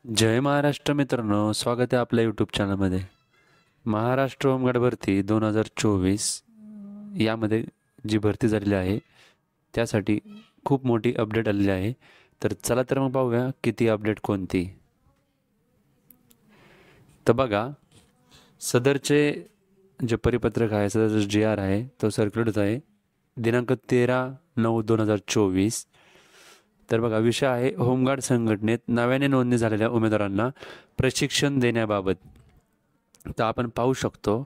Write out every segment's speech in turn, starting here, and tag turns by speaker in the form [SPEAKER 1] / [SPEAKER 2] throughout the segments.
[SPEAKER 1] जय महाराष्ट्र मित्रांनो, स्वागत आहे आपल्या यूट्यूब चॅनलमध्ये. महाराष्ट्र होमगार्ड भरती 2024 यामध्ये जी भरती झालेली आहे त्यासाठी खूप मोठी अपडेट आलेली आहे. तर चला तर मग पाहूया किती अपडेट कोणती. तर बघा, सदरचे जे परिपत्रक आहे, सदरचा जी आर आहे तो सर्क्युलेट आहे दिनांक 13/9/2024. तर बघा, विषय आहे होमगार्ड संघटनेत नव्याने नोंदणी झालेल्या उमेदवारांना प्रशिक्षण देण्याबाबत. तर आपण पाहू शकतो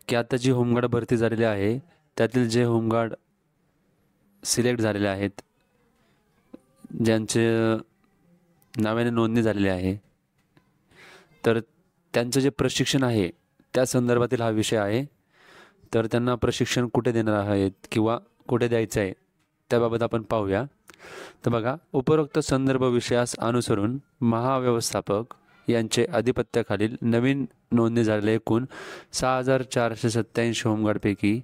[SPEAKER 1] की आता जी होमगार्ड भरती झालेली आहे त्यातील जे होमगार्ड सिलेक्ट झालेले आहेत, ज्यांचे नव्याने नोंदणी झालेली आहे, तर त्यांचं जे प्रशिक्षण आहे त्या संदर्भातील हा विषय आहे. तर त्यांना प्रशिक्षण कुठे देणार आहेत किंवा कुठे द्यायचं आहे त्याबाबत आपण पाहूया. तर बघा, उपरोक्त संदर्भ विषयास अनुसरून महाव्यवस्थापक यांचे आधिपत्याखालील नवीन नोंदणी झालेले एकूण 6,487 होमगार्डपैकी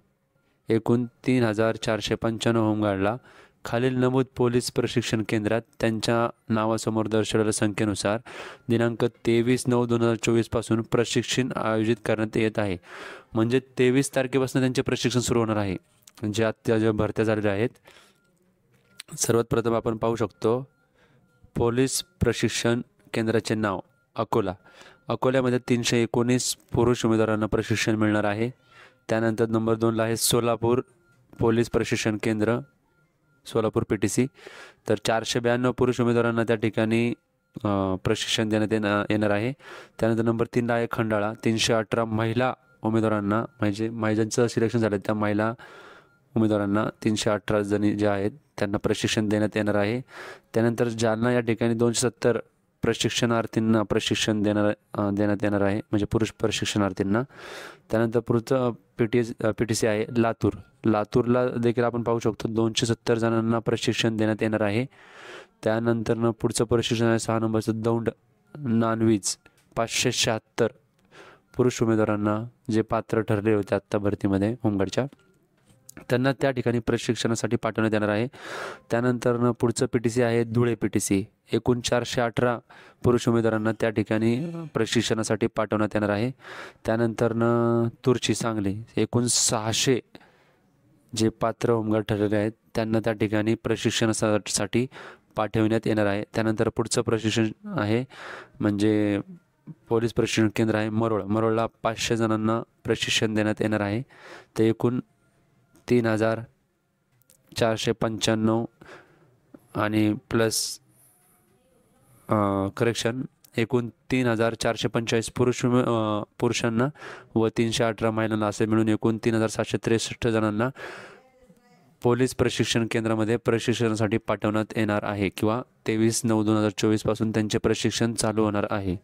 [SPEAKER 1] एकूण 3,495 होमगार्डला खालील नमूद पोलीस प्रशिक्षण केंद्रात त्यांच्या नावासमोर दर्शवलेल्या संख्येनुसार दिनांक 23/9/2024 पासून प्रशिक्षण आयोजित करण्यात येत आहे. म्हणजे 23 तारखेपासून त्यांचे प्रशिक्षण सुरू होणार आहे, ज्या भरत्या झालेल्या आहेत. सर्वात प्रथम आपण पाहू शकतो पोलीस प्रशिक्षण केंद्राचे नाव अकोला. अकोल्यामध्ये 319 पुरुष उमेदवारांना प्रशिक्षण मिळणार आहे. त्यानंतर नंबर 2ला आहे सोलापूर पोलीस प्रशिक्षण केंद्र, सोलापूर PTC. तर 492 पुरुष उमेदवारांना त्या ठिकाणी प्रशिक्षण देण्यात येणार आहे. त्यानंतर नंबर 3ला आहे खंडाळा. 318 महिला उमेदवारांना, म्हणजे महिलांचं सिलेक्शन झालं त्या महिला उमेदवारांना 318 जणी ज्या आहेत त्यांना प्रशिक्षण देण्यात येणार आहे. त्यानंतर जालना या ठिकाणी 270 प्रशिक्षणार्थींना प्रशिक्षण देण्यात येणार आहे, म्हणजे पुरुष प्रशिक्षणार्थींना. त्यानंतर पुढचं PTC आहे लातूरला देखील आपण पाहू शकतो 270 जणांना प्रशिक्षण देण्यात येणार आहे. त्यानंतर पुढचं प्रशिक्षण आहे 6 नंबरचं दौंड नानवीज. 576 पुरुष उमेदवारांना जे पात्र ठरले होते आत्ता भरतीमध्ये होमगार्डच्या, त्यांना त्या ठिकाणी प्रशिक्षणासाठी पाठवण्यात येणार आहे. त्यानंतर पुढचं PTC आहे धुळे PTC. एकूण 418 पुरुष उमेदवारांना त्या ठिकाणी प्रशिक्षणासाठी पाठवण्यात येणार आहे. त्यानंतर तुर्ची सांगली. एकूण 600 जे पात्र होमगार्ड ठरलेले आहेत त्यांना त्या ठिकाणी प्रशिक्षणासाठी पाठवण्यात येणार आहे. त्यानंतर पुढचं प्रशिक्षण आहे म्हणजे पोलीस प्रशिक्षण केंद्र आहे मरोळला 500 जणांना प्रशिक्षण देण्यात येणार आहे. ते एकूण 3,495 आणि प्लस एकूण 3,445 पुरुषांना व 318 महिलांना, असे मिळून एकूण 3,763 जणांना पोलीस प्रशिक्षण केंद्रामध्ये प्रशिक्षणासाठी पाठवण्यात येणार आहे किंवा 23/9/2024 पासून त्यांचे प्रशिक्षण चालू होणार आहे.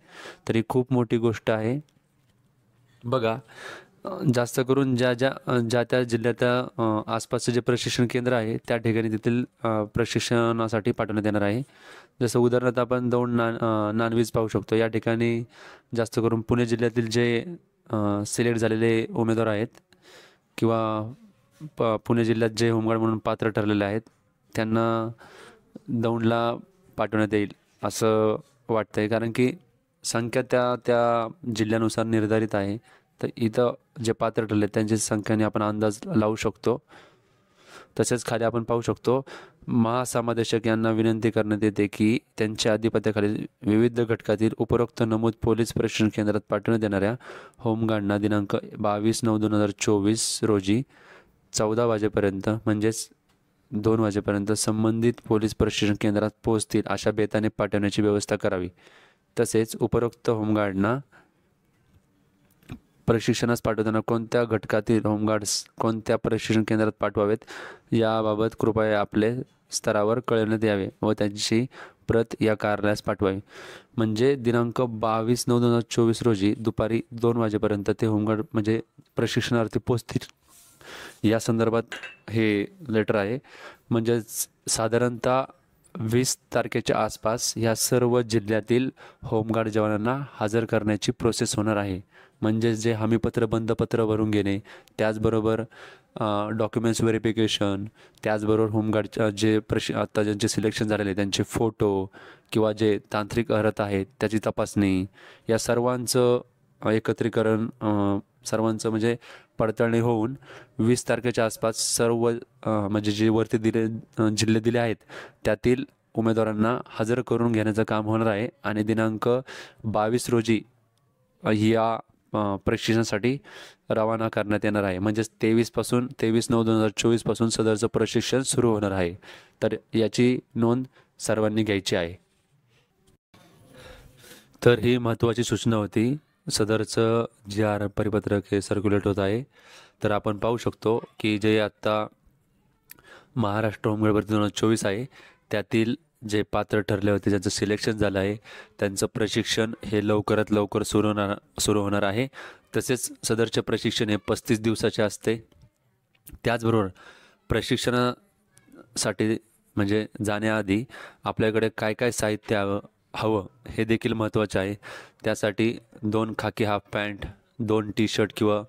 [SPEAKER 1] तरी खूप मोठी गोष्ट आहे. बघा, जास्त करून ज्या त्या जिल्ह्यात आसपासचे जे प्रशिक्षण केंद्र आहे त्या ठिकाणी तेथील प्रशिक्षणासाठी पाठवण्यात येणार आहे. जसं उदाहरणार्थ आपण दौंड नानवीज पाहू शकतो. या ठिकाणी जास्त करून पुणे जिल्ह्यातील जे सिलेक्ट झालेले उमेदवार आहेत किंवा पुणे जिल्ह्यात जे होमगार्ड म्हणून पात्र ठरलेले आहेत त्यांना दौंडला पाठवण्यात येईल असं वाटतं आहे, कारण की संख्या त्या जिल्ह्यानुसार निर्धारित आहे. तर इथं जे पात्र ठरले त्यांची संख्येने आपण अंदाज लावू शकतो. तसेच खाली आपण पाहू शकतो महासमादेशक यांना विनंती करण्यात येते की त्यांच्या आधिपत्याखालील विविध घटकातील उपरोक्त नमूद पोलीस प्रशिक्षण केंद्रात पाठवण्यात येणाऱ्या होमगार्डना दिनांक 22/9/2024 रोजी 14 वाजेपर्यंत, म्हणजेच 2 वाजेपर्यंत संबंधित पोलीस प्रशिक्षण केंद्रात पोहोचतील अशा बेताने पाठवण्याची व्यवस्था करावी. तसेच उपरोक्त होमगार्डना प्रशिक्षणास पाठवताना कोणत्या घटकातील होमगार्ड्स कोणत्या प्रशिक्षण केंद्रात पाठवावेत याबाबत कृपया आपले स्तरावर कळवण्यात यावे व त्यांची प्रत या कार्यालयास पाठवावी. म्हणजे दिनांक 22/9/2024 रोजी दुपारी 2 वाजेपर्यंत ते होमगार्ड म्हणजे प्रशिक्षणार्थी पोचतील या संदर्भात हे लेटर आहे. म्हणजेच साधारणतः 20 तारखेच्या आसपास ह्या सर्व जिल्ह्यातील होमगार्ड जवानांना हजर करण्याची प्रोसेस होणार आहे. म्हणजेच जे हमीपत्र बंधपत्र भरून घेणे, त्याचबरोबर डॉक्युमेंट्स व्हेरिफिकेशन, त्याचबरोबर होमगार्डच्या जे आत्ता ज्यांचे सिलेक्शन झालेले आहे त्यांचे फोटो किंवा जे तांत्रिक अर्हता आहेत त्याची तपासणी, या सर्वांचं एकत्रीकरण, सर्वांचं म्हणजे पडताळणी होऊन 20 तारखेच्या आसपास सर्व म्हणजे जे वरती जिल्हे दिले आहेत त्यातील उमेदवारांना हजर करून घेण्याचं काम होणार आहे आणि दिनांक 22 रोजी या प्रशिक्षणासाठी रवाना करण्यात येणार आहे. म्हणजेच 23/9/2024 सदरचं प्रशिक्षण सुरू होणार आहे. तर याची नोंद सर्वांनी घ्यायची आहे. तर ही महत्त्वाची सूचना होती. सदरचं जे परिपत्रक हे सर्क्युलेट होत आहे. तर आपण पाहू शकतो की जे आत्ता महाराष्ट्र होमगार्ड भरती 2024 आहे त्यातील जे पात्र ठरले होते, ज्यांचं सिलेक्शन झालं आहे, त्यांचं प्रशिक्षण हे लवकरात लवकर सुरू होणार आहे. तसेच सदरचे प्रशिक्षण हे 35 दिवसाचे असते. त्याचबरोबर प्रशिक्षणासाठी म्हणजे जाण्याआधी आपल्याकडे काय काय साहित्य हवं हे देखील महत्त्वाचे आहे. त्यासाठी 2 खाकी हाफ पॅन्ट, 2 टी शर्ट किंवा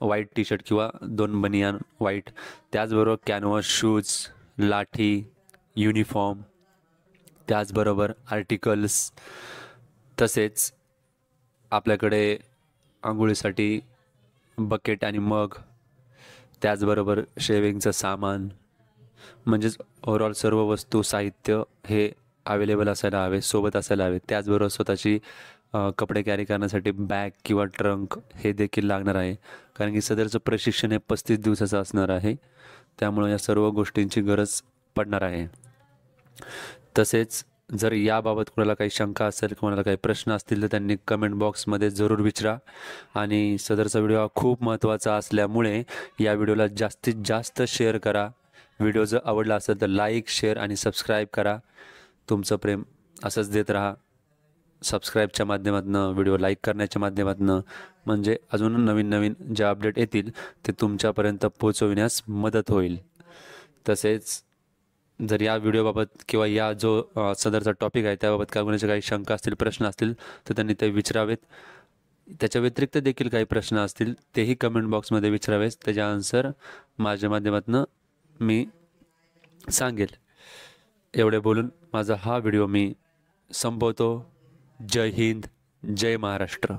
[SPEAKER 1] व्हाईट टी शर्ट किंवा 2 बनियान व्हाईट, त्याचबरोबर कॅनव्हास शूज, लाठी, युनिफॉर्म, त्याचबरोबर आर्टिकल्स, तसेच आपल्याकडे आंघोळीसाठी बकेट आणि मग, त्याचबरोबर शेविंगचं सामान, म्हणजेच ओव्हरऑल सर्व वस्तू साहित्य हे अवेलेबल असायला हवे, सोबत असायला हवे. त्याचबरोबर स्वतःची कपडे कॅरी करण्यासाठी बॅग किंवा ट्रंक हे देखील लागणार आहे, कारण की सदरचं प्रशिक्षण हे 35 दिवसाचं असणार आहे. त्यामुळं या सर्व गोष्टींची गरज पडणार आहे. तसेच जर याबाबत कोणाला काही शंका असेल, कोणाला काही प्रश्न असतील तर त्यांनी कमेंट बॉक्समध्ये जरूर विचारा. आणि सदरचा व्हिडिओ हा खूप महत्त्वाचा असल्यामुळे या व्हिडिओला जास्तीत जास्त शेअर करा. व्हिडिओ जर आवडला असेल तर लाईक, शेअर आणि सबस्क्राईब करा. तुमचं प्रेम असंच देत राहा. सबस्क्राईबच्या माध्यमातून, व्हिडिओ लाईक करण्याच्या माध्यमातून, म्हणजे अजून नवीन नवीन जे अपडेट येतील ते तुमच्यापर्यंत पोहोचविण्यास मदत होईल. तसेच जर या व्हिडिओबाबत किंवा या जो सदरचा टॉपिक आहे त्याबाबत कोणाच्या काही शंका असतील, प्रश्न असतील तर त्यांनी ते विचारावेत. त्याच्या व्यतिरिक्त देखील काही प्रश्न असतील तेही कमेंट बॉक्समध्ये विचारावेत. त्याच्या आन्सर माझ्या माध्यमातून मी सांगेल. एवढे बोलून माझा हा व्हिडिओ मी संपवतो. जय हिंद, जय महाराष्ट्र.